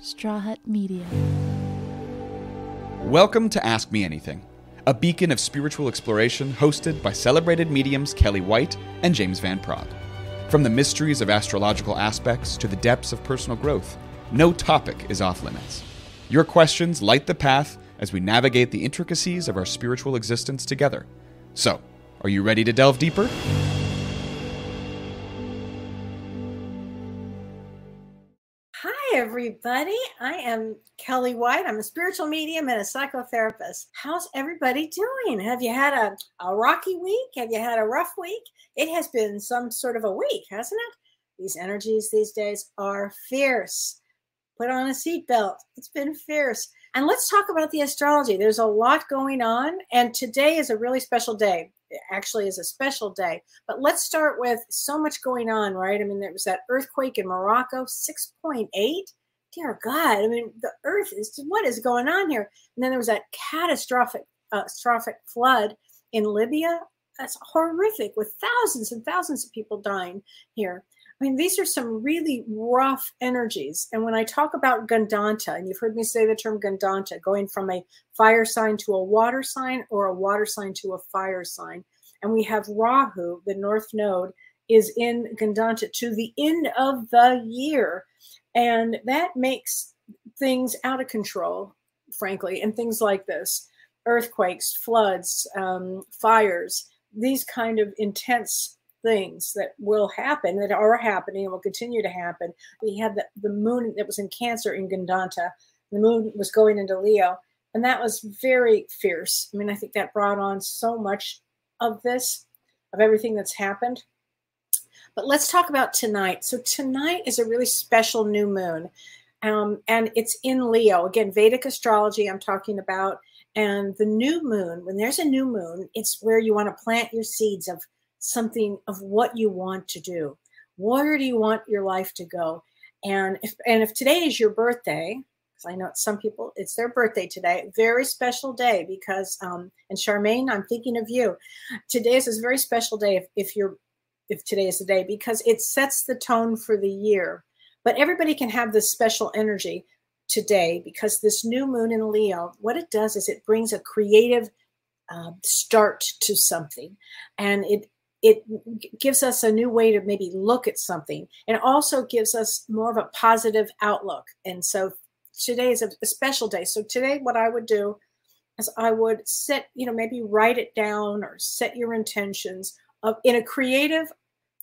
Straw Hut Media. Welcome to Ask Me Anything, a beacon of spiritual exploration hosted by celebrated mediums Kellee White and James Van Praagh. From the mysteries of astrological aspects to the depths of personal growth, no topic is off limits. Your questions light the path as we navigate the intricacies of our spiritual existence together. So, are you ready to delve deeper? Hi, everybody. I am Kellee White. I'm a spiritual medium and a psychotherapist. How's everybody doing? Have you had a rocky week? Have you had a rough week? It has been some sort of a week, hasn't it? These energies these days are fierce. Put on a seatbelt. It's been fierce. And let's talk about the astrology. There's a lot going on, and today is a really special day. It actually is a special day. But let's start with so much going on, right? I mean, there was that earthquake in Morocco, 6.8. Dear God, I mean, the earth is, what is going on here? And then there was that catastrophic flood in Libya. That's horrific, with thousands and thousands of people dying here. I mean, these are some really rough energies. And when I talk about Gandanta, and you've heard me say the term Gandanta, going from a fire sign to a water sign or a water sign to a fire sign. And we have Rahu, the North Node, is in Gandanta to the end of the year. And that makes things out of control, frankly, and things like this. Earthquakes, floods, fires, these kind of intense things that will happen, that are happening and will continue to happen. We had the moon that was in Cancer in Gandanta. The moon was going into Leo, and that was very fierce. I mean, I think that brought on so much of this, of everything that's happened. But let's talk about tonight. So tonight is a really special new moon, and it's in Leo. Again, Vedic astrology I'm talking about. And the new moon, when there's a new moon, it's where you want to plant your seeds of something, of what you want to do. Where do you want your life to go? And if today is your birthday, because I know some people, it's their birthday today, very special day because, and Charmaine, I'm thinking of you. Today is a very special day if today is the day, because it sets the tone for the year. But everybody can have this special energy today because this new moon in Leo, what it does is it brings a creative start to something. And it gives us a new way to maybe look at something, and also gives us more of a positive outlook. And so today is a special day. So today what I would do is I would set, maybe write it down or set your intentions in a creative,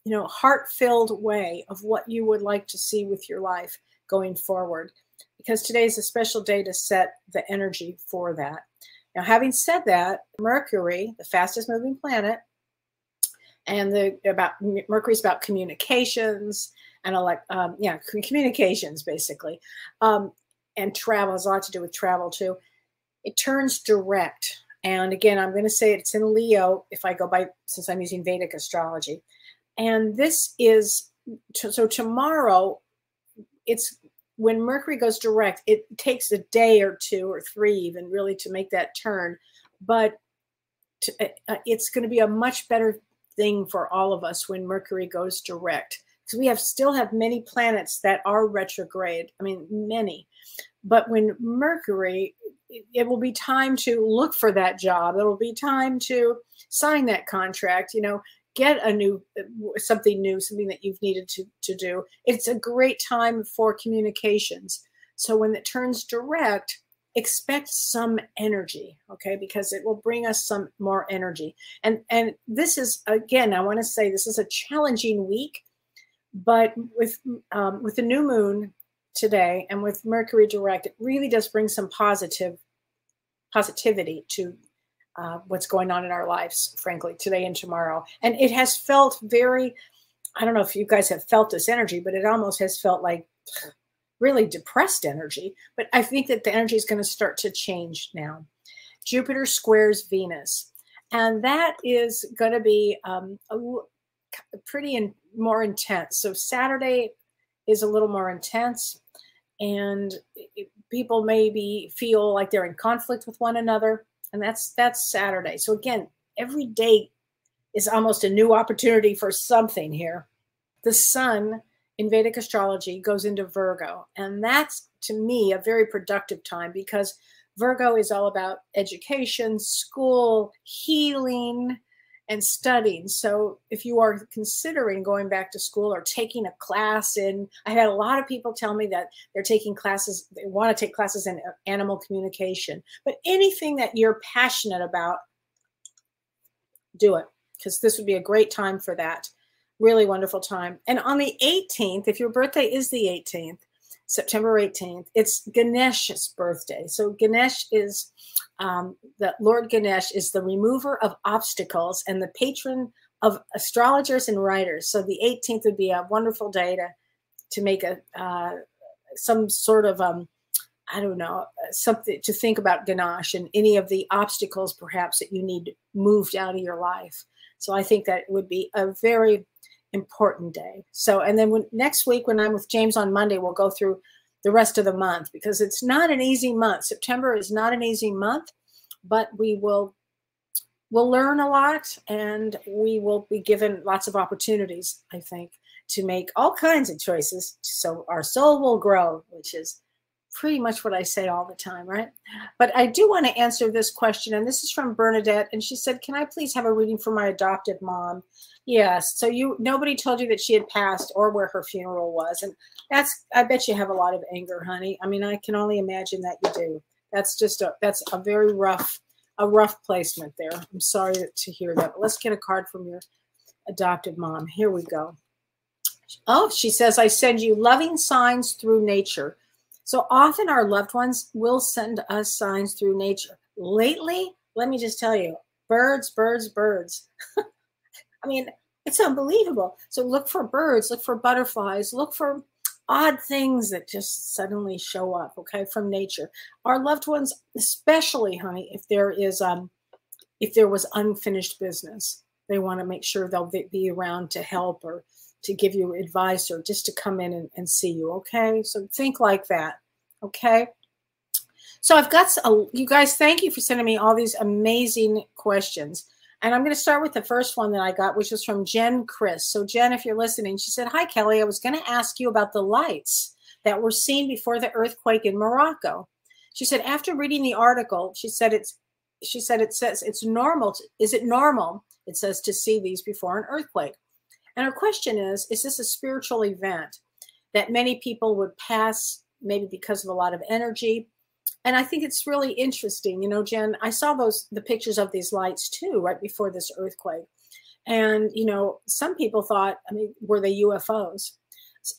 heart-filled way of what you would like to see with your life going forward. Because today is a special day to set the energy for that. Now, having said that, Mercury, the fastest moving planet, and Mercury's about communications and communications basically, and travel has a lot to do with travel too. It turns direct, and again, I'm going to say it's in Leo if I go by, since I'm using Vedic astrology. And this is so tomorrow. It's when Mercury goes direct. It takes a day or two or three even really to make that turn, but it's going to be a much better thing for all of us when Mercury goes direct, because we still have many planets that are retrograde. I mean, many. But when Mercury, it will be time to look for that job. It will be time to sign that contract, get something that you've needed to do. It's a great time for communications. So when it turns direct, expect some energy, okay? Because it will bring us some more energy. And this is, again, I want to say this is a challenging week, but with the new moon today and with Mercury direct, it really does bring some positivity to what's going on in our lives, frankly, today and tomorrow. And it has felt very, I don't know if you guys have felt this energy, but it almost has felt like really depressed energy. But I think that the energy is going to start to change now. Jupiter squares Venus, and that is going to be pretty more intense. So Saturday is a little more intense, and people maybe feel like they're in conflict with one another, and that's Saturday. So again, every day is almost a new opportunity for something here. The sun in Vedic astrology goes into Virgo. And that's, to me, a very productive time, because Virgo is all about education, school, healing, and studying. So if you are considering going back to school or taking a class I had a lot of people tell me that they're taking classes, they want to take classes in animal communication, but anything that you're passionate about, do it, because this would be a great time for that. Really wonderful time. And on the 18th, if your birthday is the 18th, September 18th, it's Ganesh's birthday. So Ganesh is, the Lord Ganesh is the remover of obstacles and the patron of astrologers and writers. So the 18th would be a wonderful day to make some sort of, I don't know, something to think about Ganesh and any of the obstacles perhaps that you need moved out of your life. So I think that would be a very important day. So, and then next week when I'm with James on Monday, we'll go through the rest of the month, because it's not an easy month. September is not an easy month, but we'll learn a lot, and we will be given lots of opportunities, I think, to make all kinds of choices. So our soul will grow, which is pretty much what I say all the time, right? But I do want to answer this question, and this is from Bernadette, and she said, can I please have a reading for my adopted mom? Yes. So nobody told you that she had passed or where her funeral was. And I bet you have a lot of anger, honey. I mean, I can only imagine that you do. That's a very rough placement there. I'm sorry to hear that. But let's get a card from your adopted mom. Here we go. Oh, she says, I send you loving signs through nature. So often our loved ones will send us signs through nature. Lately, let me just tell you, birds, birds, birds. I mean, it's unbelievable. So look for birds, look for butterflies, look for odd things that just suddenly show up, okay, from nature. Our loved ones, especially, honey, if there was unfinished business, they want to make sure they'll be around to help or to give you advice or just to come in and see you, okay? So think like that, okay? So I've got, you guys, thank you for sending me all these amazing questions. And I'm going to start with the first one that I got, which was from Jen Chris. So Jen, if you're listening, she said, hi, Kellee, I was going to ask you about the lights that were seen before the earthquake in Morocco. She said, after reading the article, she said it says it's normal. Is it normal? It says to see these before an earthquake. And her question is this a spiritual event that many people would pass maybe because of a lot of energy? And I think it's really interesting, you know, Jen, I saw the pictures of these lights too, right before this earthquake. And, you know, some people thought, I mean, were they UFOs?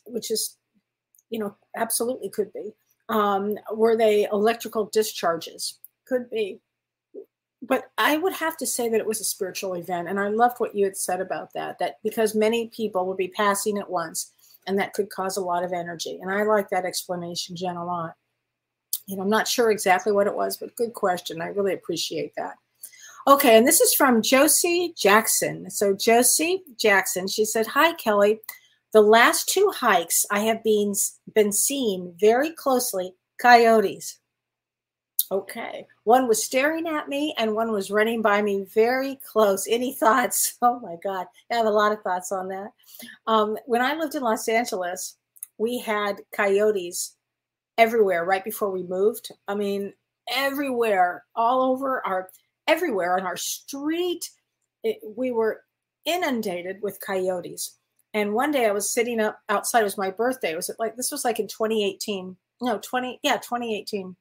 Which is, you know, absolutely could be. Were they electrical discharges? Could be. But I would have to say that it was a spiritual event. And I loved what you had said about that because many people would be passing at once, and that could cause a lot of energy. And I like that explanation, Jen, a lot. You know, I'm not sure exactly what it was, but good question. I really appreciate that. Okay, and this is from Josie Jackson. So Josie Jackson, she said, hi, Kellee. The last 2 hikes I have been seeing very closely coyotes. Okay, one was staring at me and one was running by me very close. Any thoughts? Oh my God, I have a lot of thoughts on that. When I lived in Los Angeles, we had coyotes everywhere right before we moved. I mean, everywhere, everywhere on our street, we were inundated with coyotes. And one day I was sitting up outside. It was my birthday. This was like in 2018. No, 2018.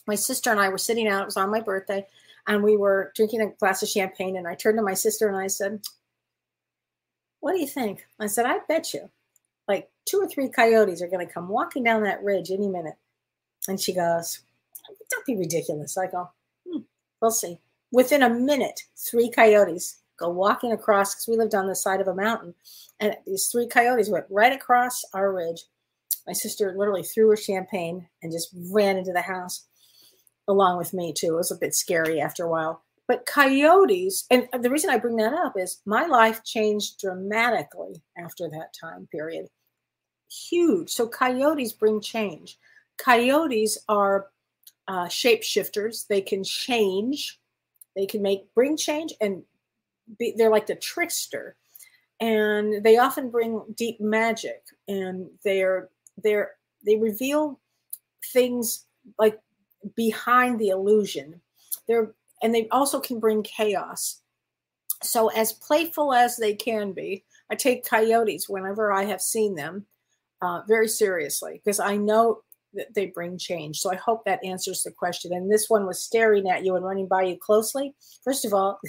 My sister and I were sitting out. It was on my birthday, and we were drinking a glass of champagne. And I turned to my sister and I said, what do you think? I said, I bet you like 2 or 3 coyotes are going to come walking down that ridge any minute. And she goes, don't be ridiculous. I go, we'll see. Within a minute, 3 coyotes go walking across, because we lived on the side of a mountain. And these 3 coyotes went right across our ridge. My sister literally threw her champagne and just ran into the house along with me too. It was a bit scary after a while. But coyotes, and the reason I bring that up is my life changed dramatically after that time period. Huge. So coyotes bring change. Coyotes are shapeshifters. They can change. They can bring change, and they're like the trickster. and they often bring deep magic, and they reveal things like behind the illusion. And they also can bring chaos. So as playful as they can be, I take coyotes whenever I have seen them very seriously, because I know that they bring change. So I hope that answers the question. And this one was staring at you and running by you closely. First of all,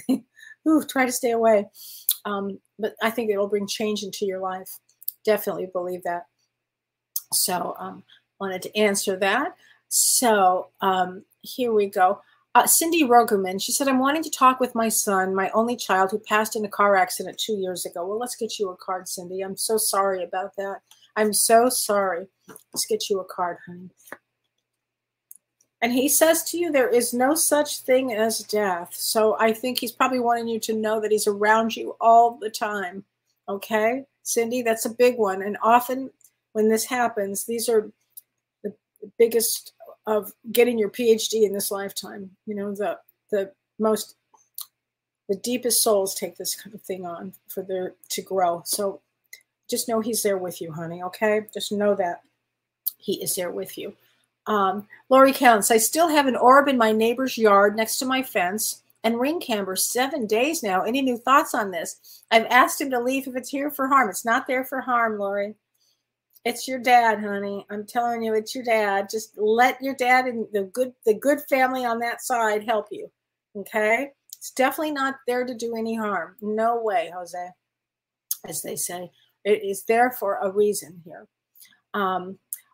try to stay away. But I think it'll bring change into your life. Definitely believe that. So wanted to answer that. So here we go. Cindy Rogerman, she said, I'm wanting to talk with my son, my only child, who passed in a car accident 2 years ago. Well, let's get you a card, Cindy. I'm so sorry about that. I'm so sorry. Let's get you a card, honey. And he says to you, there is no such thing as death. So I think he's probably wanting you to know that he's around you all the time. Okay, Cindy, that's a big one. And often when this happens, these are the biggest of getting your PhD in this lifetime. You know, the deepest souls take this kind of thing on to grow. So just know he's there with you, honey. Okay, just know that he is there with you. Lori Counts, I still have an orb in my neighbor's yard next to my fence and ring camber 7 days now. Any new thoughts on this? I've asked him to leave if it's here for harm. It's not there for harm, Lori. It's your dad, honey. I'm telling you, it's your dad. Just let your dad and the good family on that side help you. Okay? It's definitely not there to do any harm. No way, Jose, as they say. It is there for a reason here.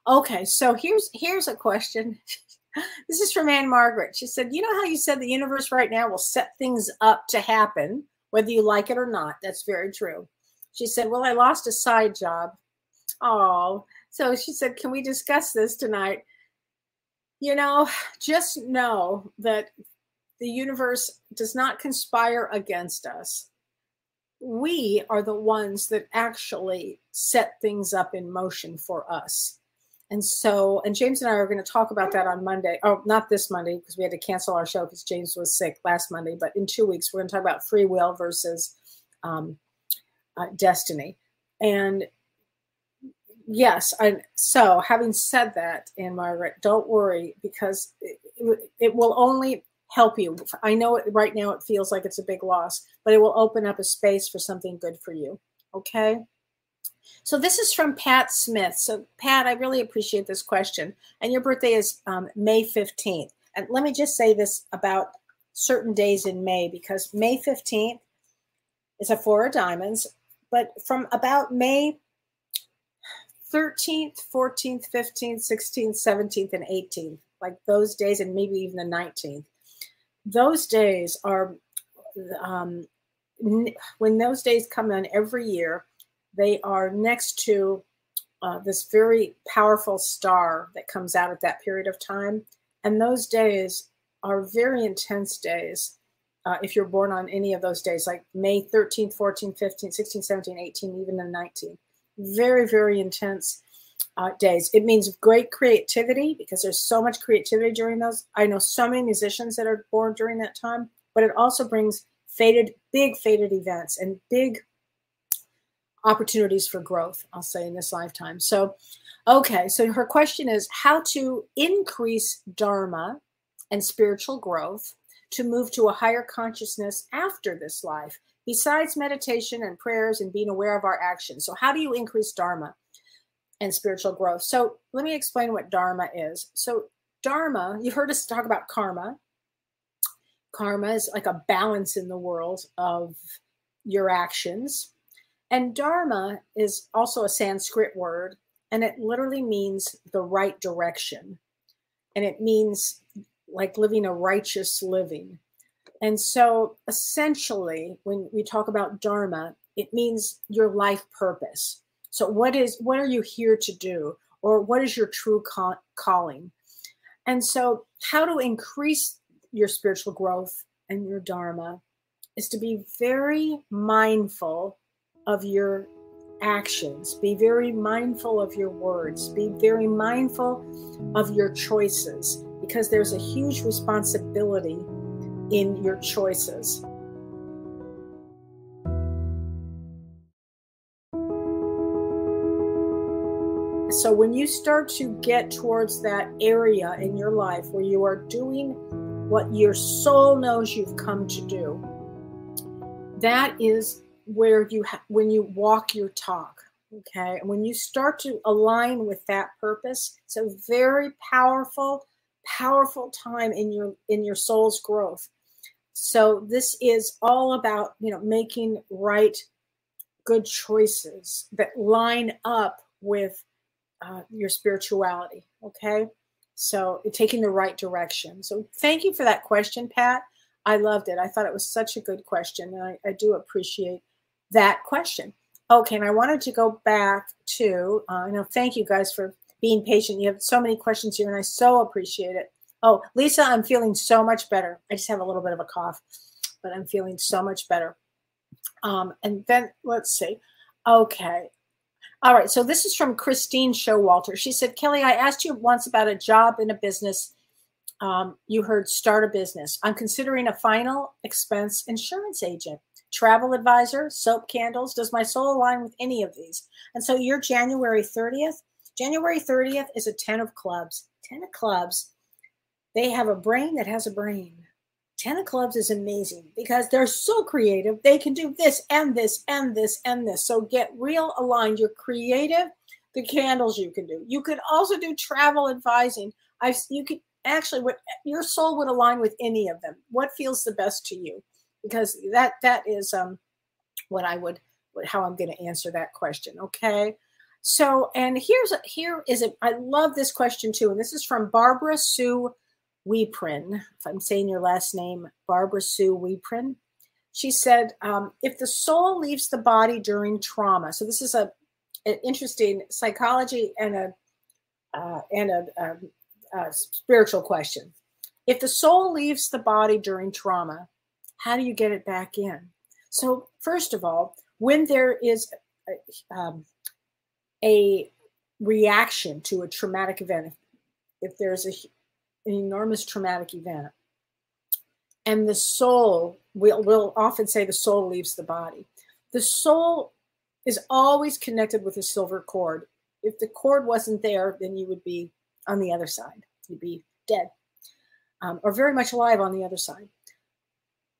Okay, so here's a question. This is from Anne Margaret. She said, you know how you said the universe right now will set things up to happen, whether you like it or not? That's very true. She said, well, I lost a side job. Oh, so she said, can we discuss this tonight? You know, just know that the universe does not conspire against us. We are the ones that actually set things up in motion for us. And so, and James and I are going to talk about that on Monday. Oh, not this Monday, because we had to cancel our show because James was sick last Monday. But in 2 weeks, we're going to talk about free will versus destiny. And yes, so having said that, Anne Margaret, don't worry, because it will only help you. I know right now it feels like it's a big loss, but it will open up a space for something good for you. Okay? So this is from Pat Smith. So Pat, I really appreciate this question. And your birthday is May 15th. And let me just say this about certain days in May, because May 15th is a 4 of diamonds. But from about May 13th, 14th, 15th, 16th, 17th, and 18th, like those days, and maybe even the 19th, those days are, when those days come in every year, they are next to this very powerful star that comes out at that period of time. And those days are very intense days. If you're born on any of those days, like May 13th, 14th, 15th, 16th, 17th, 18th, even the 19th. Very, very intense days. It means great creativity, because there's so much creativity during those. I know so many musicians that are born during that time, but it also brings big fated events and big opportunities for growth, I'll say, in this lifetime. So, okay, so her question is how to increase dharma and spiritual growth to move to a higher consciousness after this life, besides meditation and prayers and being aware of our actions. So how do you increase dharma and spiritual growth? So let me explain what dharma is. So dharma, you've heard us talk about karma. Karma is like a balance in the world of your actions. And dharma is also a Sanskrit word, and it literally means the right direction. And it means like living a righteous living. And so essentially, when we talk about dharma, it means your life purpose. So what are you here to do? Or what is your true calling? And so how to increase your spiritual growth and your dharma is to be very mindful of your actions. Be very mindful of your words. Be very mindful of your choices, because there's a huge responsibility in your choices. So when you start to get towards that area in your life where you are doing what your soul knows you've come to do, that is where when you walk your talk. Okay, and when you start to align with that purpose, it's a very powerful time in your soul's growth. So this is all about, making right, good choices that line up with your spirituality. Okay, so taking the right direction. So thank you for that question, Pat. I loved it. I thought it was such a good question, and I do appreciate that question. Okay, and I wanted to go back to, thank you guys for being patient. You have so many questions here, and I so appreciate it. Oh, Lisa, I'm feeling so much better. I just have a little bit of a cough, but I'm feeling so much better. And then let's see. Okay. All right. So this is from Christine Showalter. She said, Kellee, I asked you once about a job in a business. You heard start a business. I'm considering a final expense insurance agent, travel advisor, soap candles. Does my soul align with any of these? And so you're January 30th. January 30th is a 10 of clubs. 10 of clubs. They have a brain that has a brain. 10 of clubs is amazing because they're so creative. They can do this and this and this and this. So get real aligned. You're creative. The candles you can do. You could also do travel advising. You could actually, what your soul would align with any of them. What feels the best to you? Because that is how I'm going to answer that question. Okay. So, and here is it. I love this question too. And this is from Barbara Sue Weeprin, if I'm saying your last name, Barbara Sue Weeprin. She said, if the soul leaves the body during trauma, so this is an interesting psychology and a spiritual question. If the soul leaves the body during trauma, how do you get it back in? So first of all, when there is a reaction to a traumatic event, if there's an enormous traumatic event, and the soul, we'll often say the soul leaves the body. The soul is always connected with a silver cord. If the cord wasn't there, then you would be on the other side. You'd be dead, or very much alive on the other side.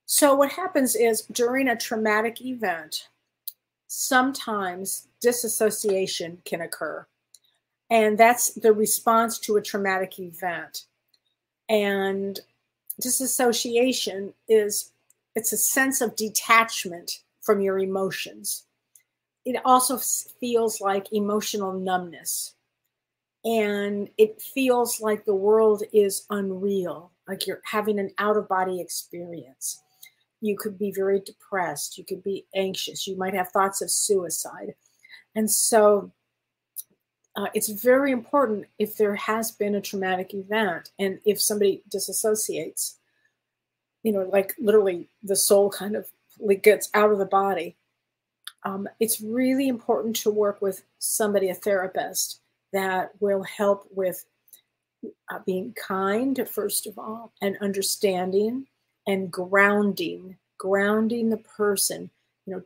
So what happens is during a traumatic event, sometimes disassociation can occur. And that's the response to a traumatic event. And disassociation it's a sense of detachment from your emotions. It also feels like emotional numbness. And it feels like the world is unreal, like you're having an out-of-body experience. You could be very depressed. You could be anxious. You might have thoughts of suicide. And so it's very important if there has been a traumatic event and if somebody disassociates, like literally the soul kind of gets out of the body. It's really important to work with somebody, a therapist, that will help with being kind, first of all, and understanding and grounding the person,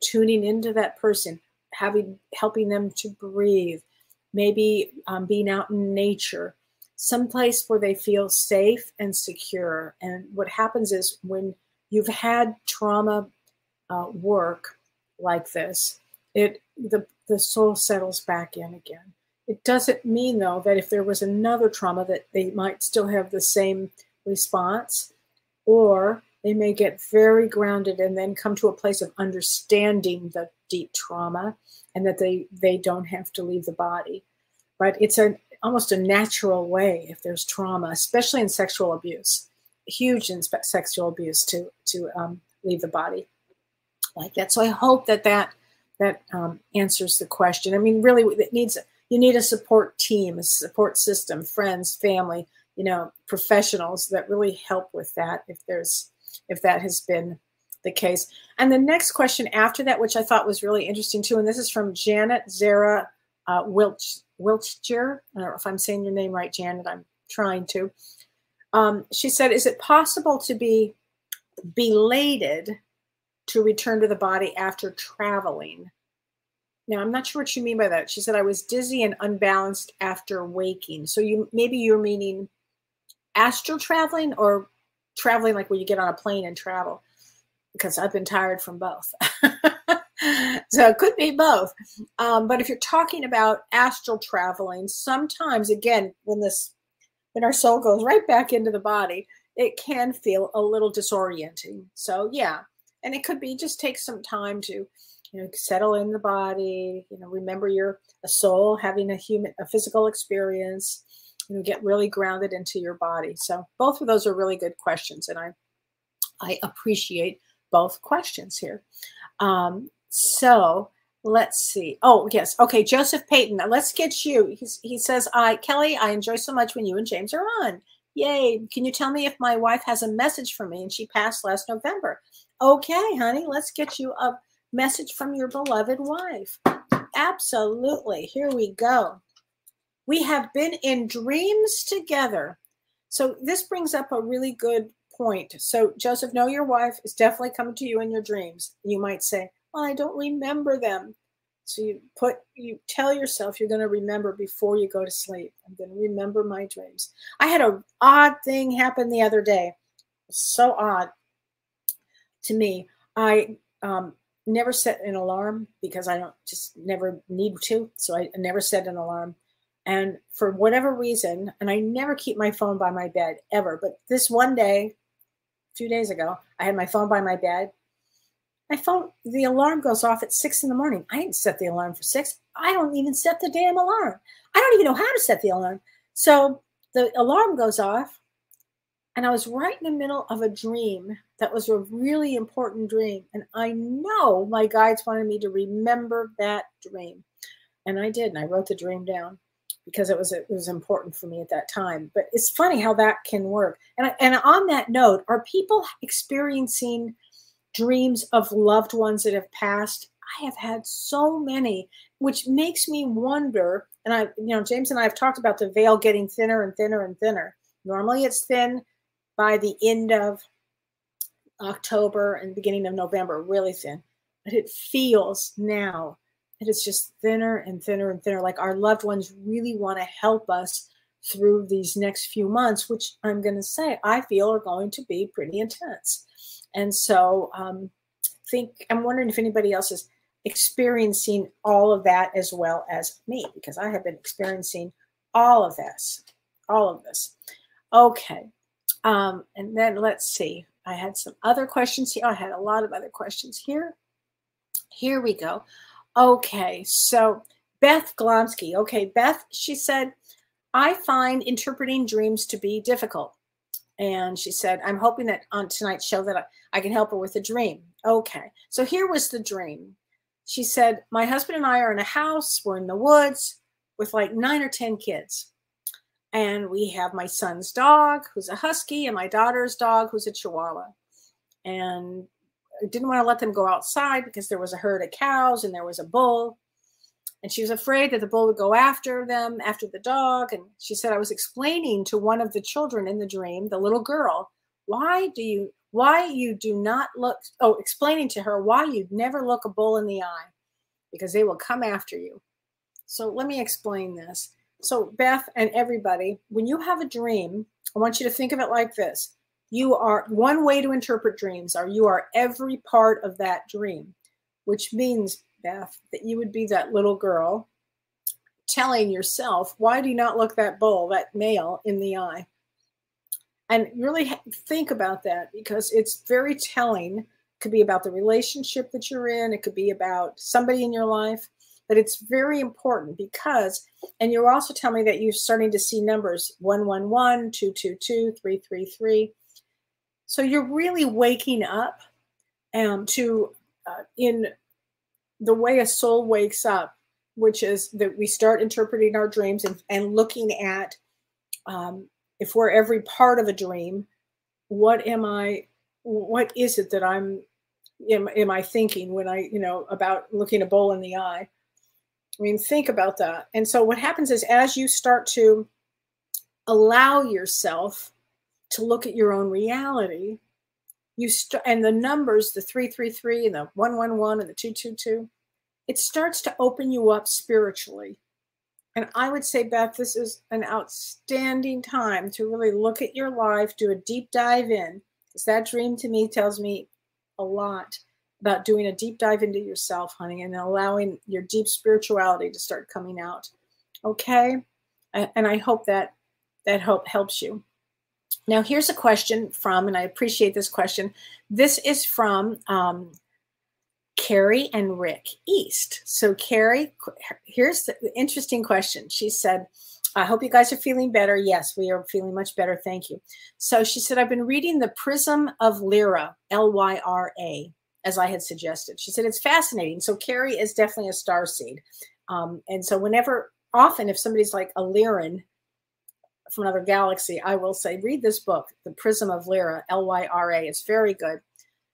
tuning into that person, helping them to breathe, maybe being out in nature, someplace where they feel safe and secure. And what happens is when you've had trauma work like this, the soul settles back in again. It doesn't mean, though, that if there was another trauma that they might still have the same response, or they may get very grounded and then come to a place of understanding the deep trauma and that they don't have to leave the body. But it's almost a natural way if there's trauma, especially in sexual abuse, huge in sexual abuse, to leave the body like that. So I hope that answers the question. I mean, really, you need a support team, a support system, friends, family, professionals that really help with that if that has been the case. And the next question after that, which I thought was really interesting too, and this is from Janet Zara Wiltshire. I don't know if I'm saying your name right, Janet. I'm trying to. She said, is it possible to be belated to return to the body after traveling? Now, I'm not sure what you mean by that. She said, I was dizzy and unbalanced after waking. So maybe you're meaning astral traveling or traveling like when you get on a plane and travel, because I've been tired from both. So it could be both. But if you're talking about astral traveling, sometimes, again, when our soul goes right back into the body, it can feel a little disorienting. So yeah, and it could be just take some time to, settle in the body, remember you're a soul having a physical experience, get really grounded into your body. So both of those are really good questions. And I appreciate both questions here. So let's see. Oh, yes. Okay. Joseph Payton. Now let's get you. He says, Kellee, I enjoy so much when you and James are on. Yay. Can you tell me if my wife has a message for me? And she passed last November. Okay, honey, let's get you a message from your beloved wife. Absolutely. Here we go. We have been in dreams together. So this brings up a really good point. So Joseph, know your wife is definitely coming to you in your dreams. You might say, well, I don't remember them. So you tell yourself you're going to remember before you go to sleep. I'm going to remember my dreams. I had an odd thing happen the other day. So odd to me. I never set an alarm because I never need to. So I never set an alarm. And for whatever reason, and I never keep my phone by my bed ever, but this one day, a few days ago, I had my phone by my bed. The alarm goes off at 6 in the morning. I didn't set the alarm for 6. I don't even set the damn alarm. I don't even know how to set the alarm. So the alarm goes off, and I was right in the middle of a dream that was a really important dream. And I know my guides wanted me to remember that dream. And I did, and I wrote the dream down because it was important for me at that time. But it's funny how that can work. And on that note, are people experiencing dreams of loved ones that have passed? I have had so many, which makes me wonder. And James and I have talked about the veil getting thinner and thinner and thinner. Normally it's thin by the end of October and beginning of November, really thin. But it feels now that it's just thinner and thinner and thinner. Like our loved ones really want to help us through these next few months, which I'm going to say I feel are going to be pretty intense. And so I'm wondering if anybody else is experiencing all of that as well as me, because I have been experiencing all of this. Okay. And then let's see. I had some other questions here. I had a lot of other questions here. Here we go. Okay. So Beth Glomsky. Okay. Beth, she said, I find interpreting dreams to be difficult. And she said, I'm hoping that on tonight's show that I can help her with a dream. Okay. So here was the dream. She said, my husband and I are in a house. We're in the woods with like 9 or 10 kids. And we have my son's dog, who's a husky, and my daughter's dog, who's a chihuahua. And I didn't want to let them go outside because there was a herd of cows and there was a bull. And she was afraid that the bull would go after them, after the dog. And she said, I was explaining to one of the children in the dream, the little girl, explaining to her why you'd never look a bull in the eye, because they will come after you. So let me explain this. So Beth and everybody, when you have a dream, I want you to think of it like this. One way to interpret dreams you are every part of that dream, which means, Beth, that you would be that little girl telling yourself, why do you not look that bull, that male, in the eye? And really think about that, because it's very telling. It could be about the relationship that you're in. It could be about somebody in your life. But it's very important because, and you're also telling me that you're starting to see numbers 111, 222, 333. So you're really waking up to in the way a soul wakes up, which is that we start interpreting our dreams and looking at, if we're every part of a dream, what is it that am I thinking when about looking a bull in the eye? I mean, think about that. And so what happens is, as you start to allow yourself to look at your own reality, and the numbers, the 333 and the 111 and the 222, it starts to open you up spiritually. And I would say, Beth, this is an outstanding time to really look at your life, do a deep dive in, because that dream to me tells me a lot about doing a deep dive into yourself, honey, and allowing your deep spirituality to start coming out. Okay? And I hope that hope helps you. Now, here's a question from, and I appreciate this question. This is from Carrie and Rick East. So Carrie, here's the interesting question. She said, I hope you guys are feeling better. Yes, we are feeling much better. Thank you. So she said, I've been reading The Prism of Lyra, Lyra, as I had suggested. She said, it's fascinating. So Carrie is definitely a starseed. And so often if somebody's like a Lyran from another galaxy, I will say, read this book, The Prism of Lyra, Lyra. It's very good.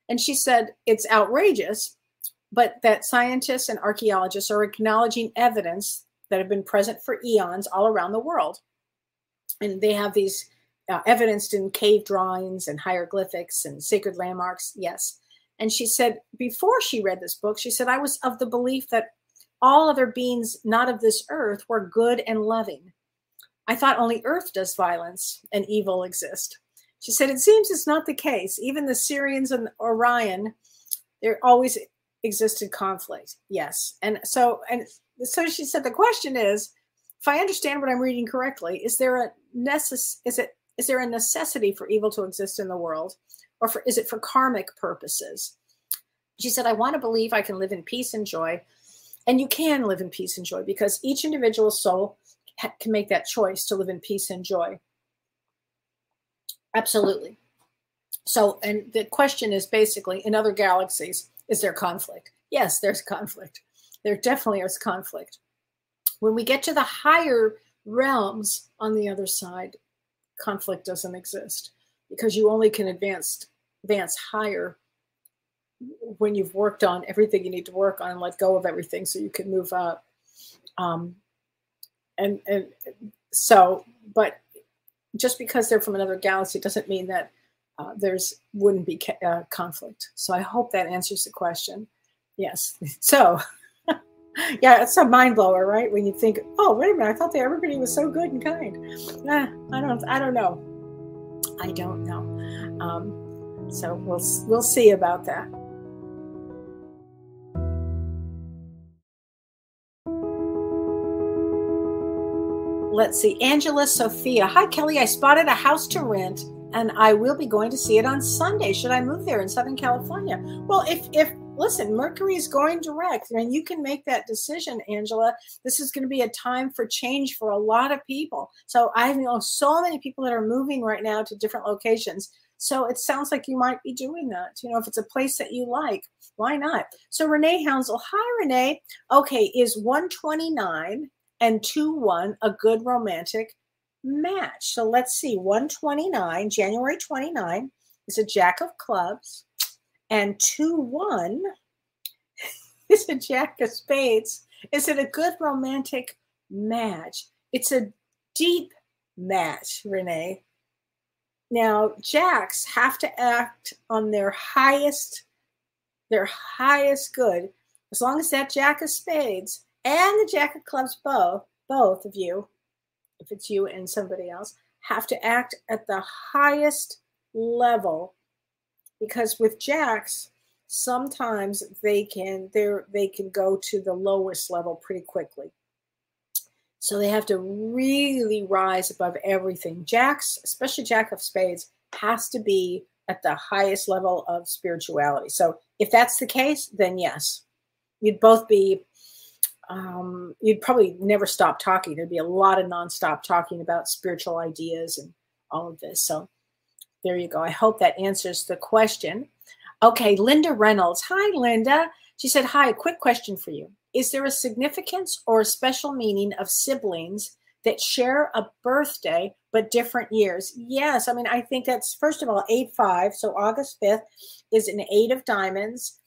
And she said, it's outrageous, but that scientists and archaeologists are acknowledging evidence that have been present for eons all around the world. And they have these evidenced in cave drawings and hieroglyphics and sacred landmarks. Yes. And she said, before she read this book, she said, I was of the belief that all other beings not of this earth were good and loving. I thought only Earth does violence and evil exist. She said, it seems it's not the case. Even the Syrians and Orion, there always existed conflict. Yes. And so she said, the question is, if I understand what I'm reading correctly, is there a necessity for evil to exist in the world? Or is it for karmic purposes? She said, I want to believe I can live in peace and joy. And you can live in peace and joy because each individual soul can make that choice to live in peace and joy. Absolutely. So, and the question is basically, in other galaxies, is there conflict? Yes, there's conflict. There definitely is conflict. When we get to the higher realms on the other side, conflict doesn't exist because you only can advance higher when you've worked on everything you need to work on and let go of everything so you can move up. But just because they're from another galaxy doesn't mean that wouldn't be conflict. So I hope that answers the question. Yes. So, yeah, it's a mind blower, right? When you think, oh, wait a minute, I thought that everybody was so good and kind. I don't know. So we'll see about that. Let's see. Angela Sophia. Hi, Kelly. I spotted a house to rent and I will be going to see it on Sunday. Should I move there in Southern California? Well, listen, Mercury is going direct and you can make that decision, Angela. This is going to be a time for change for a lot of people. So I know so many people that are moving right now to different locations. So it sounds like you might be doing that. You know, if it's a place that you like, why not? So Renee Hounsel. Hi, Renee. Okay, is 129 and 2-1 a good romantic match? So let's see. 129, January 29 is a Jack of Clubs, and 2-1 is a Jack of Spades. Is it a good romantic match? It's a deep match, Renee. Now, Jacks have to act on their highest good, as long as that Jack of Spades and the Jack of Clubs, both of you, if it's you and somebody else, have to act at the highest level, because with Jacks, sometimes they can go to the lowest level pretty quickly. So they have to really rise above everything. Jacks, especially Jack of Spades, has to be at the highest level of spirituality. So if that's the case, then yes, you'd both be, you'd probably never stop talking. There'd be a lot of nonstop talking about spiritual ideas and all of this. So there you go. I hope that answers the question. Okay, Linda Reynolds. Hi, Linda. She said, hi, quick question for you. Is there a significance or a special meaning of siblings that share a birthday but different years? Yes. I mean, I think that's, first of all, 8-5. So August 5th is an 8 of diamonds.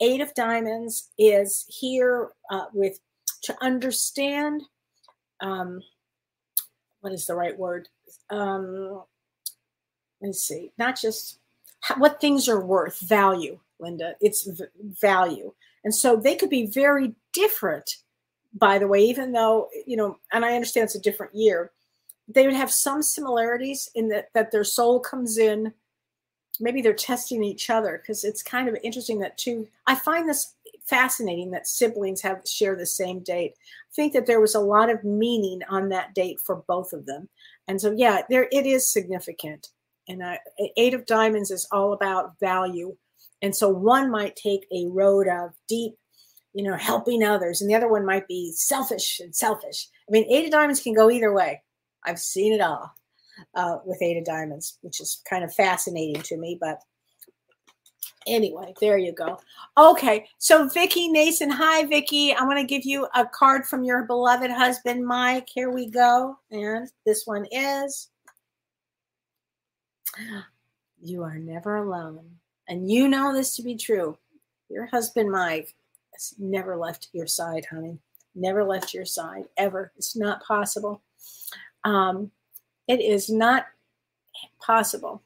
8 of diamonds is here to understand, what is the right word? Let's see, not just what things are worth, value, Linda. It's value. And so they could be very different, by the way, even though, you know, and I understand it's a different year, they would have some similarities in that their soul comes in. Maybe they're testing each other, because it's kind of interesting that I find this fascinating that siblings share the same date. I think that there was a lot of meaning on that date for both of them. And so, yeah, it is significant. And 8 of Diamonds is all about value. And so one might take a road of deep, you know, helping others, and the other one might be selfish and selfish. I mean, 8 of Diamonds can go either way. I've seen it all with 8 of Diamonds, which is kind of fascinating to me. But anyway, there you go. Okay, so Vicki Nason. Hi, Vicki. I want to give you a card from your beloved husband, Mike. Here we go. And this one is, you are never alone. And you know this to be true. Your husband, Mike, has never left your side, honey. Never left your side, ever. It's not possible. It is not possible.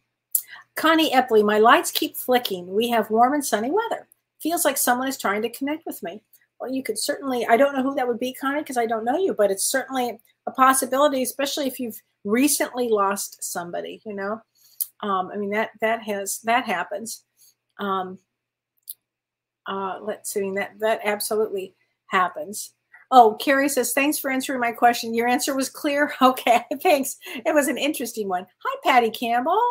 Connie Epley, my lights keep flicking. We have warm and sunny weather. Feels like someone is trying to connect with me. Well, you could certainly, I don't know who that would be, Connie, because I don't know you, but it's certainly a possibility, especially if you've recently lost somebody, you know. I mean, that happens. Let's see, that absolutely happens. Oh, Carrie says, thanks for answering my question. Your answer was clear. Okay, thanks. It was an interesting one. Hi, Patty Campbell.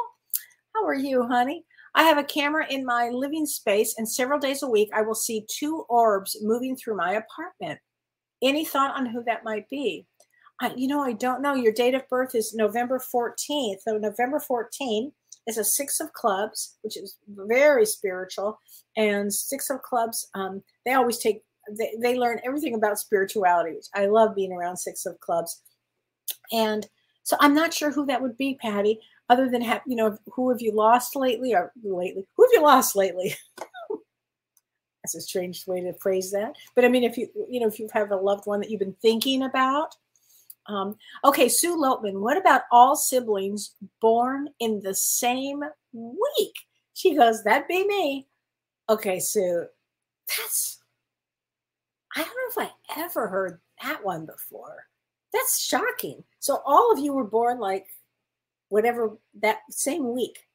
How are you, honey? I have a camera in my living space, and several days a week, I will see 2 orbs moving through my apartment. Any thought on who that might be? You know, I don't know. Your date of birth is November 14th. So November 14th is a 6 of clubs, which is very spiritual. And 6 of clubs, they always they learn everything about spirituality, which I love being around 6 of clubs. And so I'm not sure who that would be, Patty, other than, you know, who have you lost lately? Who have you lost lately? That's a strange way to phrase that. But I mean, if you have a loved one that you've been thinking about. Okay, Sue Lopman, what about all siblings born in the same week? She goes, that'd be me. Okay, Sue, I don't know if I ever heard that one before. That's shocking. So all of you were born like whatever that same week.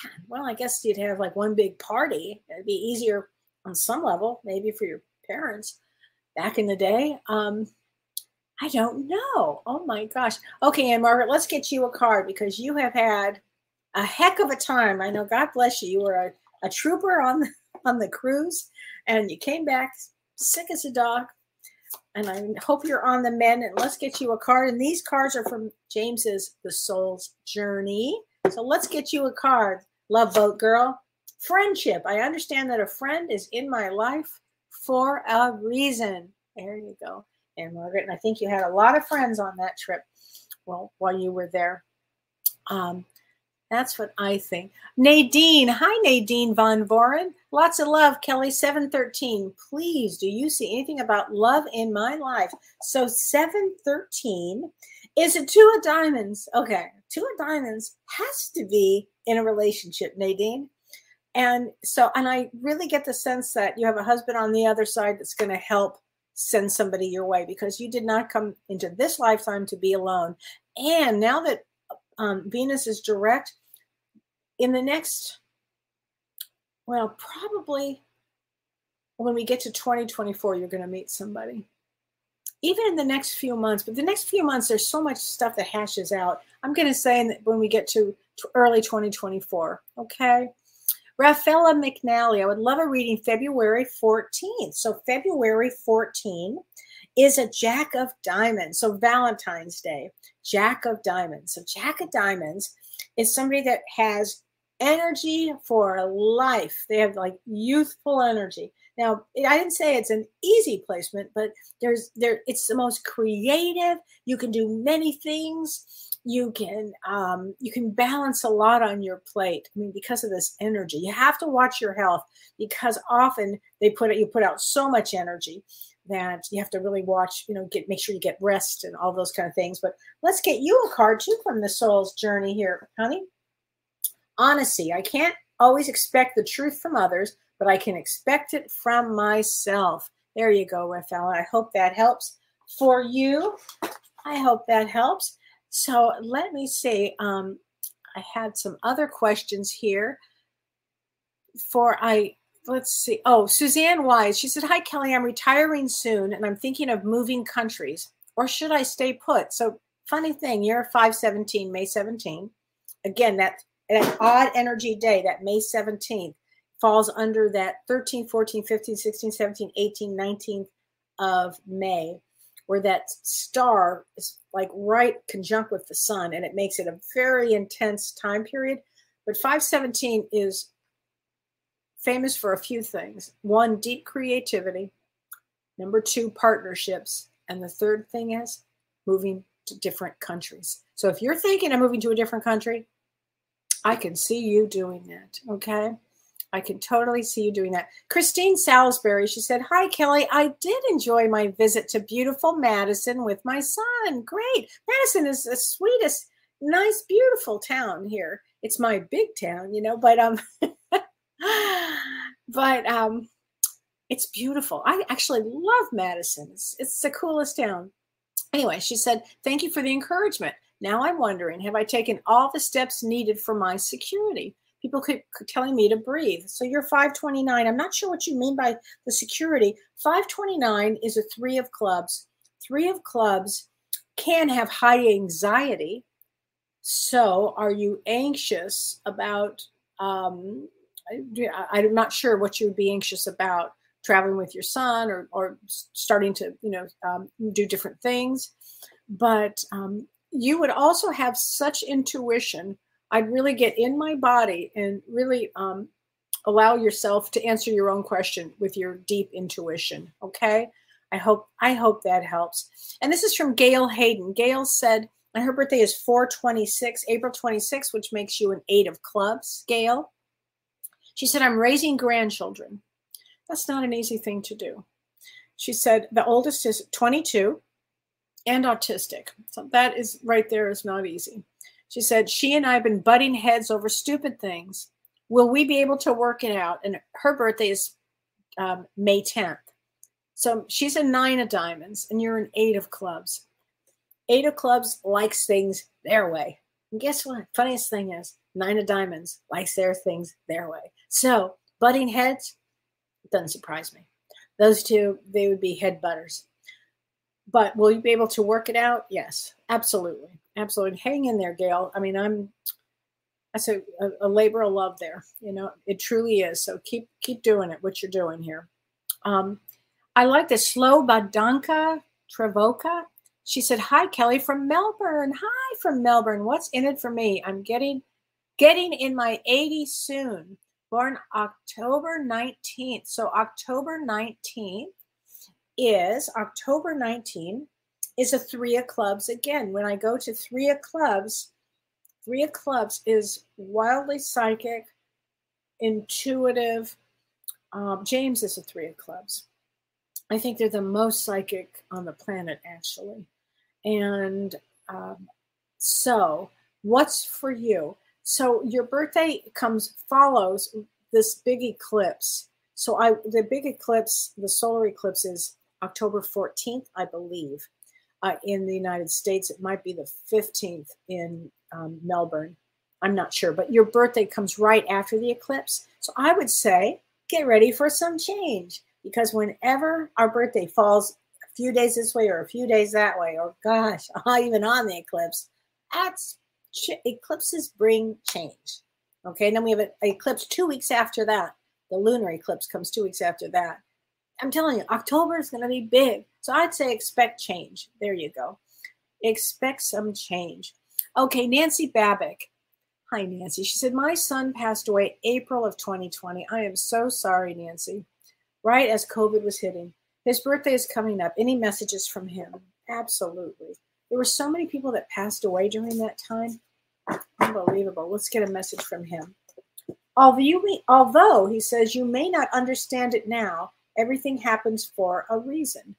Man, well, I guess you'd have like one big party. It'd be easier on some level, maybe for your parents back in the day. I don't know. Oh my gosh. Okay, Ann Margaret, let's get you a card because you have had a heck of a time. I know. God bless you. You were a trooper on the cruise, and you came back sick as a dog. And I hope you're on the mend. And let's get you a card. And these cards are from James's The Soul's Journey. So let's get you a card. Love boat girl. Friendship. I understand that a friend is in my life for a reason. There you go. And Margaret, and I think you had a lot of friends on that trip while you were there. That's what I think. Nadine. Hi, Nadine Von Voren. Lots of love, Kelly. 713. Please, do you see anything about love in my life? So 713 is a 2 of diamonds. Okay, 2 of diamonds has to be in a relationship, Nadine. And I really get the sense that you have a husband on the other side that's going to help send somebody your way, because you did not come into this lifetime to be alone. And now that Venus is direct, in the next, well, probably when we get to 2024, you're going to meet somebody. Even in the next few months, but the next few months, there's so much stuff that hashes out. I'm going to say that when we get to early 2024, okay? Rafaela McNally, I would love a reading February 14th. So February 14 is a Jack of Diamonds. So Valentine's Day, Jack of Diamonds. So Jack of Diamonds is somebody that has energy for life. They have like youthful energy. Now, I didn't say it's an easy placement, but it's the most creative. You can do many things. You can balance a lot on your plate. I mean, because of this energy, you have to watch your health, because often you put out so much energy that you have to really watch, make sure you get rest and all those kind of things. But let's get you a card too from the Soul's Journey here, honey. Honesty. I can't always expect the truth from others, but I can expect it from myself. There you go, Raphael. I hope that helps for you. I hope that helps. So let me see. I had some other questions here let's see. Oh, Suzanne Wise. She said, hi, Kellee, I'm retiring soon and I'm thinking of moving countries, or should I stay put? So funny thing, you're 5/17, May 17. Again, that odd energy day, that May 17th falls under that 13, 14, 15, 16, 17, 18, 19th of May, where that star is like right conjunct with the sun, and it makes it a very intense time period. But 5/17 is famous for a few things. One, deep creativity. Number two, partnerships. And the third thing is moving to different countries. So if you're thinking of moving to a different country, I can see you doing that, okay? I can totally see you doing that. Christine Salisbury, she said, hi, Kellee. I did enjoy my visit to beautiful Madison with my son. Great. Madison is the sweetest, nice, beautiful town here. It's my big town, you know, but it's beautiful. I actually love Madison. It's the coolest town. Anyway, she said, thank you for the encouragement. Now I'm wondering, have I taken all the steps needed for my security? People keep telling me to breathe. So you're 529. I'm not sure what you mean by the security. 529 is a 3 of clubs. 3 of clubs can have high anxiety. So are you anxious about, I'm not sure what you would be anxious about, traveling with your son or starting to, do different things. But you would also have such intuition. I'd really get in my body and really allow yourself to answer your own question with your deep intuition. Okay. I hope that helps. And this is from Gail Hayden. Gail said, and her birthday is 4/26, April 26, which makes you an 8 of clubs, Gail. She said, I'm raising grandchildren. That's not an easy thing to do. She said, the oldest is 22 and autistic. So that is right there is not easy. She said, she and I have been butting heads over stupid things. Will we be able to work it out? And her birthday is May 10th. So she's a 9 of diamonds and you're an 8 of clubs. 8 of clubs likes things their way. And guess what? Funniest thing is 9 of diamonds likes their things their way. So butting heads, doesn't surprise me. Those two, they would be head butters. But will you be able to work it out? Yes, absolutely. Absolutely. Hang in there, Gail. I mean, that's a labor of love there. You know, it truly is. So keep doing it, what you're doing here. I like the Slow Badanka Travoka. She said, hi, Kellee from Melbourne. Hi from Melbourne. What's in it for me? I'm getting in my 80s soon. Born October 19th. So October 19th is a 3 of clubs. Again, when I go to 3 of clubs is wildly psychic, intuitive. James is a 3 of clubs. I think they're the most psychic on the planet, actually. And so what's for you? So your birthday follows this big eclipse. So the big eclipse, the solar eclipse is October 14th, I believe, in the United States. It might be the 15th in Melbourne. I'm not sure, but your birthday comes right after the eclipse. So I would say, get ready for some change, because whenever our birthday falls a few days this way or a few days that way, or gosh, even on the eclipse, eclipses bring change. Okay, and then we have an eclipse 2 weeks after that. The lunar eclipse comes 2 weeks after that. I'm telling you, October is going to be big. So I'd say expect change. There you go. Expect some change. Okay, Nancy Babick. Hi, Nancy. She said, my son passed away April of 2020. I am so sorry, Nancy. Right as COVID was hitting. His birthday is coming up. Any messages from him? Absolutely. There were so many people that passed away during that time. Unbelievable. Let's get a message from him. Although he says you may not understand it now, everything happens for a reason.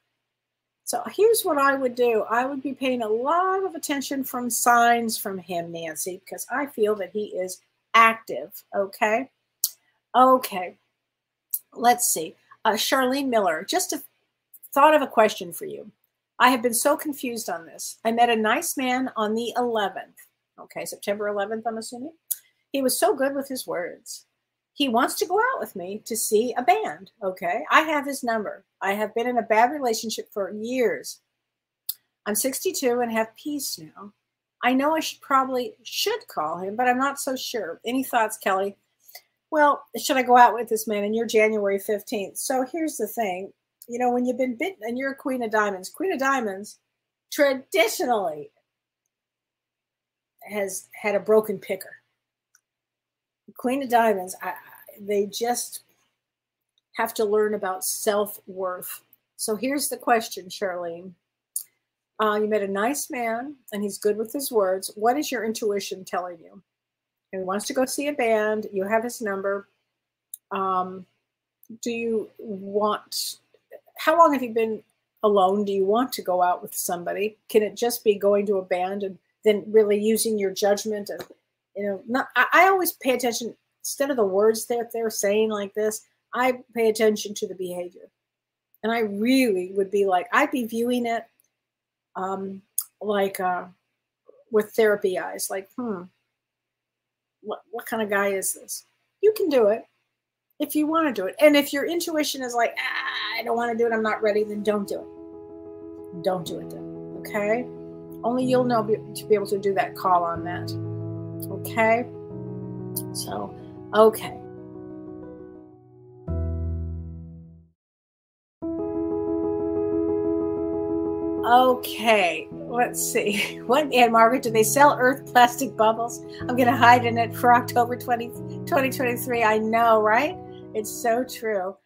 So here's what I would do. I would be paying a lot of attention from signs from him, Nancy, because I feel that he is active. Okay. Okay. Let's see. Charlene Miller, just a thought of a question for you. I have been so confused on this. I met a nice man on the 11th. Okay, September 11th, I'm assuming. He was so good with his words. He wants to go out with me to see a band. Okay, I have his number. I have been in a bad relationship for years. I'm 62 and have peace now. I know I probably should call him, but I'm not so sure. Any thoughts, Kellee? Well, should I go out with this man? And you're January 15th. So here's the thing. You know, when you've been bitten and you're a Queen of Diamonds traditionally has had a broken picker. Queen of Diamonds, they just have to learn about self-worth. So here's the question, Charlene. You met a nice man and he's good with his words. What is your intuition telling you? He wants to go see a band. You have his number. Do you want, how long have you been alone? Do you want to go out with somebody? Can it just be going to a band and then really using your judgment? And, you know, not, I always pay attention, instead of the words that they're saying like this, I pay attention to the behavior. And I really would be like, I'd be viewing it with therapy eyes, like, what kind of guy is this? You can do it if you want to do it. And if your intuition is like, I don't want to do it, I'm not ready, then don't do it. Don't do it then, okay? Only you'll know to be able to do that call on that, okay? So, okay. Okay, let's see. What, Anne Margaret, do they sell Earth plastic bubbles? I'm going to hide in it for October 2023. I know, right? It's so true.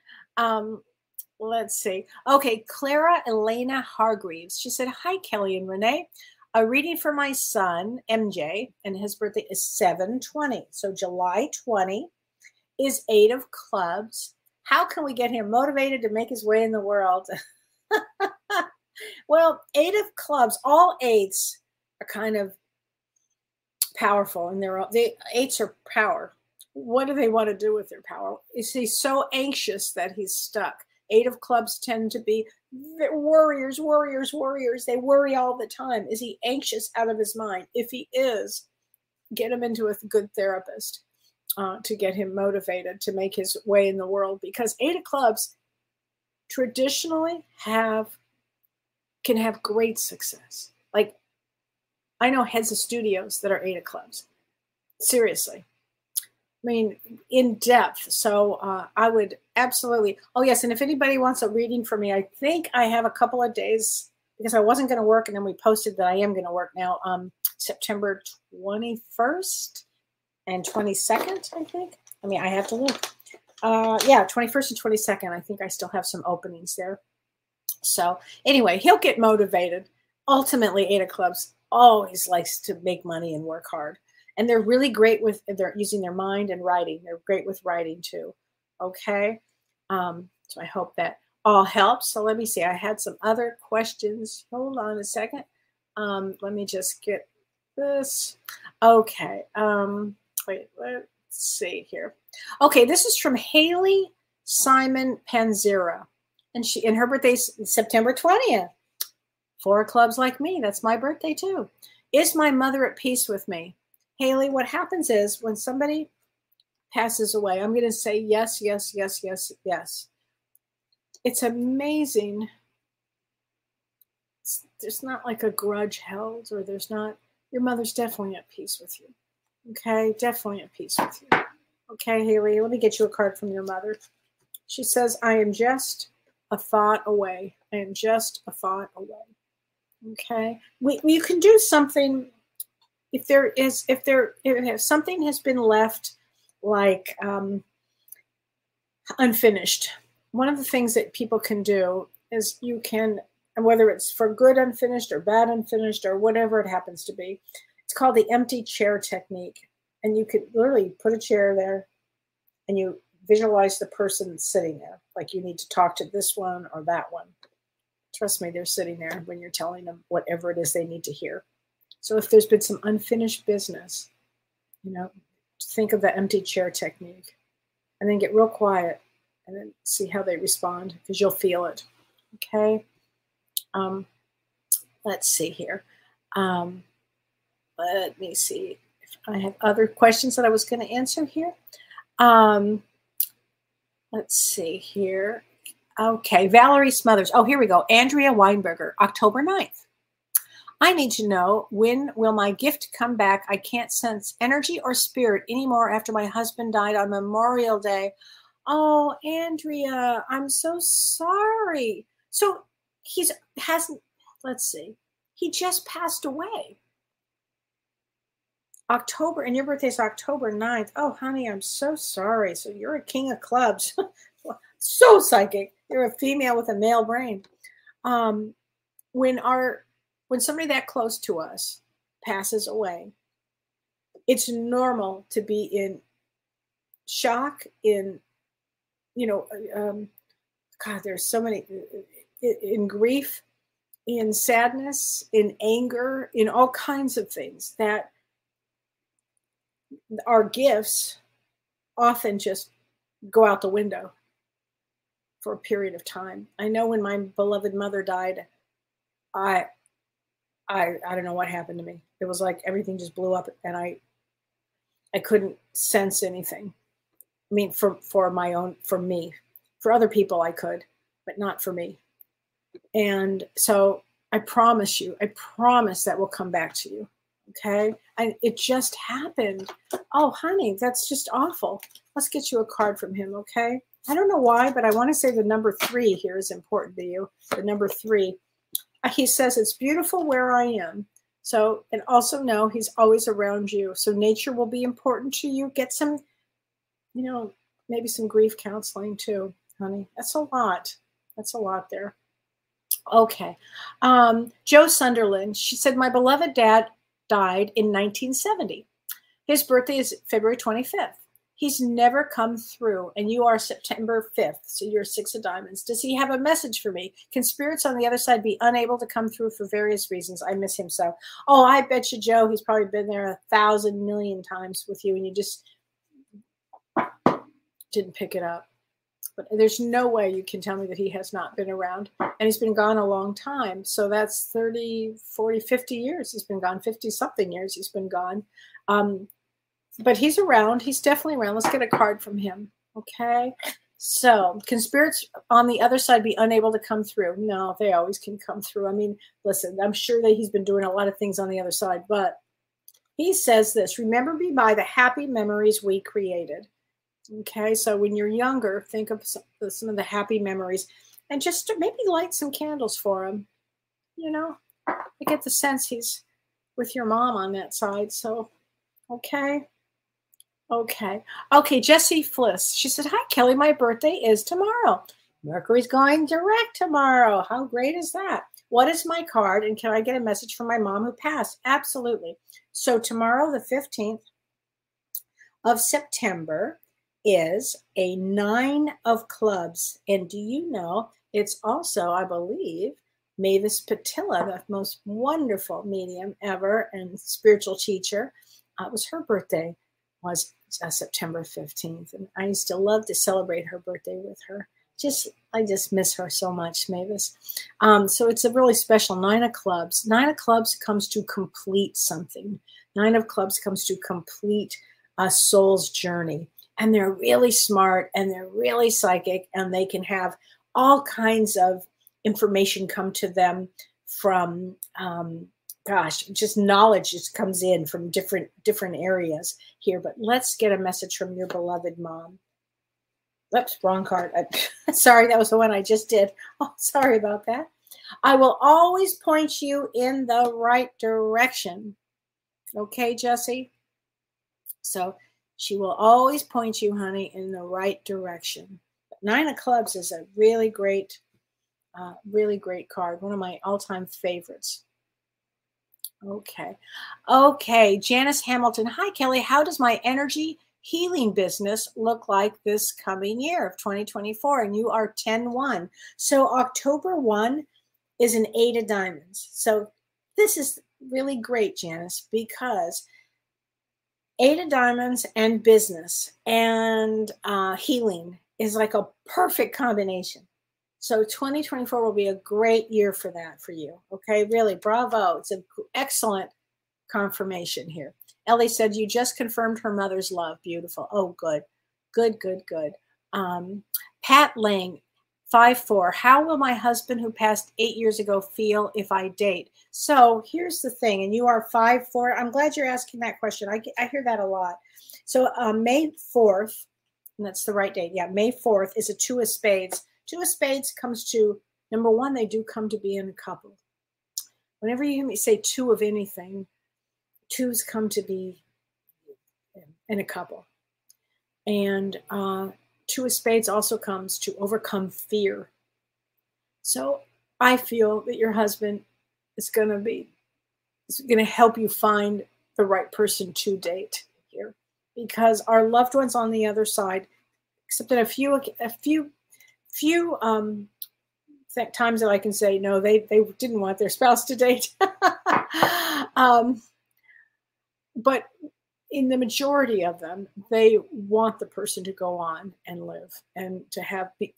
Let's see. Okay, Clara Elena Hargreaves. She said, hi, Kellee and Renee. A reading for my son, MJ, and his birthday is 7/20. So July 20 is 8 of clubs. How can we get him motivated to make his way in the world? Well, 8 of clubs, all 8s are kind of powerful, and the 8s are power. What do they want to do with their power? Is he so anxious that he's stuck? 8 of clubs tend to be warriors. They worry all the time. Is he anxious out of his mind? If he is, get him into a good therapist to get him motivated to make his way in the world, because 8 of clubs traditionally can have great success. Like, I know heads of studios that are 8 of clubs. Seriously. I mean, in depth. So I would absolutely. Oh, yes. And if anybody wants a reading for me, I think I have a couple of days, because I wasn't going to work. And then we posted that I am going to work now, September 21st and 22nd, I think. I mean, I have to look. Yeah, 21st and 22nd. I think I still have some openings there. So anyway, he'll get motivated. Ultimately, 8 of clubs always likes to make money and work hard. And they're really great with, they're using their mind and writing. They're great with writing too. Okay. So I hope that all helps. So let me see. I had some other questions. Hold on a second. Let me just get this. Okay. Wait, let's see here. Okay. This is from Haley Simon Panzera. And her birthday's September 20th. 4 of clubs like me. That's my birthday too. Is my mother at peace with me? Haley, what happens is when somebody passes away, I'm going to say yes, yes, yes, yes, yes. It's amazing. There's not like a grudge held, or there's not. Your mother's definitely at peace with you. Okay, definitely at peace with you. Okay, Haley, let me get you a card from your mother. She says, I am just a thought away. I am just a thought away. Okay, you can do something. If something has been left like unfinished, one of the things that people can do is you can, and whether it's for good unfinished or bad unfinished or whatever it happens to be, it's called the empty chair technique. And you could literally put a chair there and you visualize the person sitting there, like you need to talk to this one or that one. Trust me, they're sitting there when you're telling them whatever it is they need to hear. So if there's been some unfinished business, think of the empty chair technique, and then get real quiet and then see how they respond, because you'll feel it. Okay. Let's see here. Let me see if I have other questions that I was going to answer here. Let's see here. Okay, Valerie Smothers. Oh, here we go. Andrea Weinberger, October 9th. I need to know, when will my gift come back? I can't sense energy or spirit anymore after my husband died on Memorial Day. Oh, Andrea, I'm so sorry. So let's see. He just passed away. October, and your birthday's October 9th. Oh, honey, I'm so sorry. So you're a king of clubs. So psychic. You're a female with a male brain. When somebody that close to us passes away, it's normal to be in shock, in, God, there's so many, in grief, in sadness, in anger, in all kinds of things, that our gifts often just go out the window for a period of time. I know when my beloved mother died, I don't know what happened to me. It was like everything just blew up, and I couldn't sense anything. I mean, for me, for other people I could, but not for me. And so I promise that will come back to you. Okay. And it just happened. Oh, honey, that's just awful. Let's get you a card from him. Okay. I don't know why, but I want to say the number 3 here is important to you. The number 3. He says, it's beautiful where I am. So, and also know he's always around you. So nature will be important to you. Get some, maybe some grief counseling too, honey. That's a lot. That's a lot there. Okay. Joe Sunderland, she said, my beloved dad died in 1970. His birthday is February 25th. He's never come through, and you are September 5th, so you're 6 of diamonds. Does he have a message for me? Can spirits on the other side be unable to come through for various reasons? I miss him so. Oh, I bet you, Joe, he's probably been there 1,000 million times with you, and you just didn't pick it up. But there's no way you can tell me that he has not been around. And he's been gone a long time. So that's 30, 40, 50 years. He's been gone, 50-something years he's been gone. But he's around. He's definitely around. Let's get a card from him. Okay. So can spirits on the other side be unable to come through? No, they always can come through. I mean, listen, I'm sure that he's been doing a lot of things on the other side. But he says this: remember me by the happy memories we created. Okay, so when you're younger, think of some of the happy memories, and just maybe light some candles for him. I get the sense he's with your mom on that side. So, okay. Jessie Fliss. She said, hi, Kelly, my birthday is tomorrow. Mercury's going direct tomorrow. How great is that? What is my card, and can I get a message from my mom who passed? Absolutely. So tomorrow, the 15th of September, is a 9 of clubs. And do you know, it's also, I believe, Mavis Patilla, the most wonderful medium ever and spiritual teacher. It was her birthday, was September 15th. And I used to love to celebrate her birthday with her. I just miss her so much, Mavis. So it's a really special 9 of clubs. 9 of clubs comes to complete something. 9 of clubs comes to complete a soul's journey. And they're really smart, and they're really psychic, and they can have all kinds of information come to them from, just knowledge just comes in from different areas here. But let's get a message from your beloved mom. Oops, wrong card. Sorry, that was the one I just did. Oh, sorry about that. I will always point you in the right direction. Okay, Jessie? So she will always point you, honey, in the right direction. 9 of clubs is a really great card. One of my all-time favorites. Okay. Janice Hamilton. Hi, Kelly. How does my energy healing business look like this coming year of 2024? And you are 10-1. So October 1 is an 8 of diamonds. So this is really great, Janice, because 8 of diamonds and business and healing is like a perfect combination. So 2024 will be a great year for that for you. Okay, really, bravo. It's an excellent confirmation here. Ellie said, you just confirmed her mother's love. Beautiful. Oh, good. Good, good, good. Pat Lang, 5'4". How will my husband who passed 8 years ago feel if I date? So here's the thing, and you are 5'4". I'm glad you're asking that question. I hear that a lot. So May 4th, and that's the right date. Yeah, May 4th is a 2 of spades. 2 of spades comes to, number one, they do come to be in a couple. Whenever you hear me say 2 of anything, 2s come to be in a couple. And 2 of spades also comes to overcome fear. So I feel that your husband is going to help you find the right person to date here, because our loved ones on the other side, except in a few times that I can say no, they didn't want their spouse to date. But in the majority of them, they want the person to go on and live and to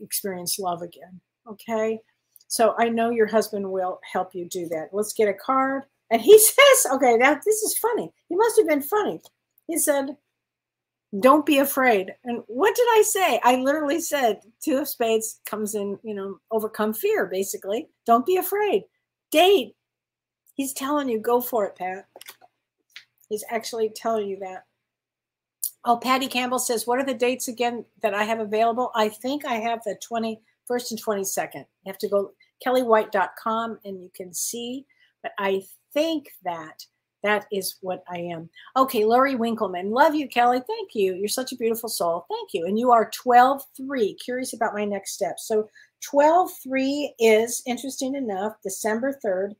experience love again. Okay. So I know your husband will help you do that. Let's get a card. And he says, okay, now this is funny. He must have been funny. He said, don't be afraid. And what did I say? I literally said 2 of spades comes in, overcome fear, basically. Don't be afraid. Date. He's telling you, go for it, Pat. He's actually telling you that. Oh, Patty Campbell says, what are the dates again that I have available? I think I have the 21st and 22nd. You have to go kelleewhite.com and you can see, but I think that is what I am. Okay, Lori Winkleman. Love you, Kelly. Thank you. You're such a beautiful soul. Thank you. And you are 12-3. Curious about my next step. So 12-3 is, interesting enough, December 3rd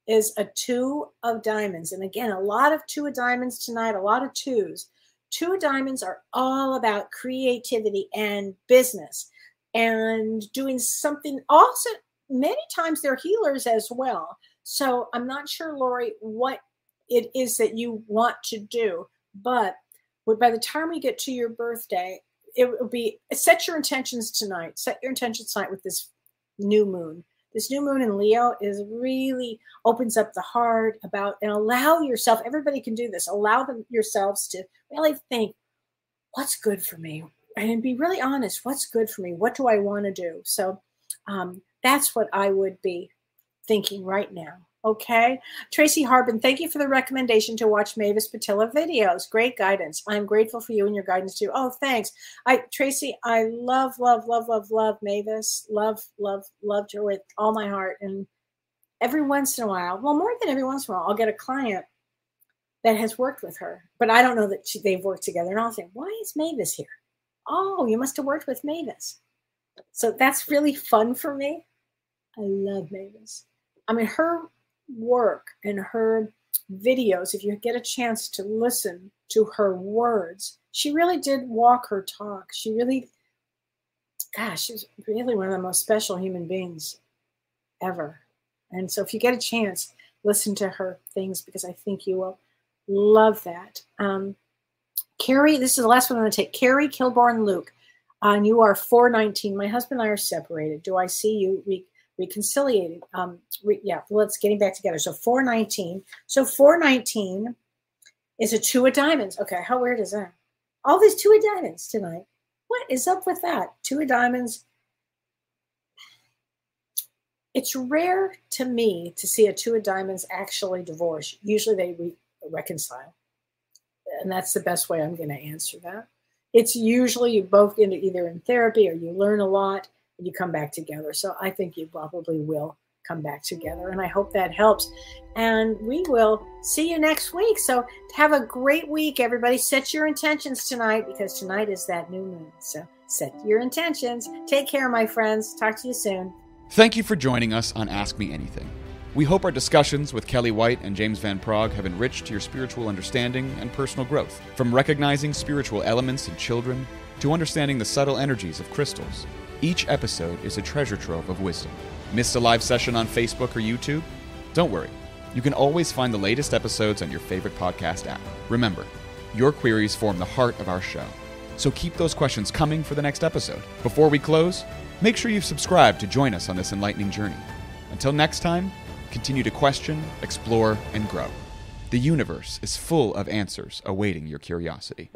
is a 2 of diamonds. And again, a lot of 2 of diamonds tonight, a lot of 2s. 2 of diamonds are all about creativity and business and doing something. Also, many times they're healers as well. So I'm not sure, Lori, what it is that you want to do, but by the time we get to your birthday, it will be, set your intentions tonight. Set your intentions tonight with this new moon. This new moon in Leo really opens up the heart and allow yourself, everybody can do this, allow yourselves to really think, what's good for me? And be really honest, what's good for me? What do I want to do? So that's what I would be thinking right now. Okay. Tracy Harbin, thank you for the recommendation to watch Mavis Patilla videos. Great guidance. I'm grateful for you and your guidance too. Oh, thanks. Tracy, I love Mavis. Loved her with all my heart. And every once in a while, well, more than every once in a while, I'll get a client that has worked with her, but I don't know that they've worked together. And I'll say, why is Mavis here? Oh, you must have worked with Mavis. So that's really fun for me. I love Mavis. I mean, her work and her videos, if you get a chance to listen to her words, she really did walk her talk. She really, she's really one of the most special human beings ever. And so if you get a chance, listen to her things, because I think you will love that. Carrie, this is the last one I'm going to take. Carrie Kilborn Luke, and you are 419. My husband and I are separated. Do I see you reconciliated? Let's getting back together. So 419. So 419 is a 2 of diamonds. Okay, how weird is that? All these 2 of diamonds tonight. What is up with that? 2 of diamonds. It's rare to me to see a 2 of diamonds actually divorce. Usually they reconcile. And that's the best way I'm going to answer that. It's usually you both get either in therapy or you learn a lot and you come back together. So I think you probably will come back together. And I hope that helps. And we will see you next week. So have a great week, everybody. Set your intentions tonight, because tonight is that new moon. So set your intentions. Take care, my friends. Talk to you soon. Thank you for joining us on Ask Me Anything. We hope our discussions with Kellee White and James Van Praagh have enriched your spiritual understanding and personal growth. From recognizing spiritual elements in children to understanding the subtle energies of crystals, each episode is a treasure trove of wisdom. Missed a live session on Facebook or YouTube? Don't worry. You can always find the latest episodes on your favorite podcast app. Remember, your queries form the heart of our show. So keep those questions coming for the next episode. Before we close, make sure you've subscribed to join us on this enlightening journey. Until next time, continue to question, explore, and grow. The universe is full of answers awaiting your curiosity.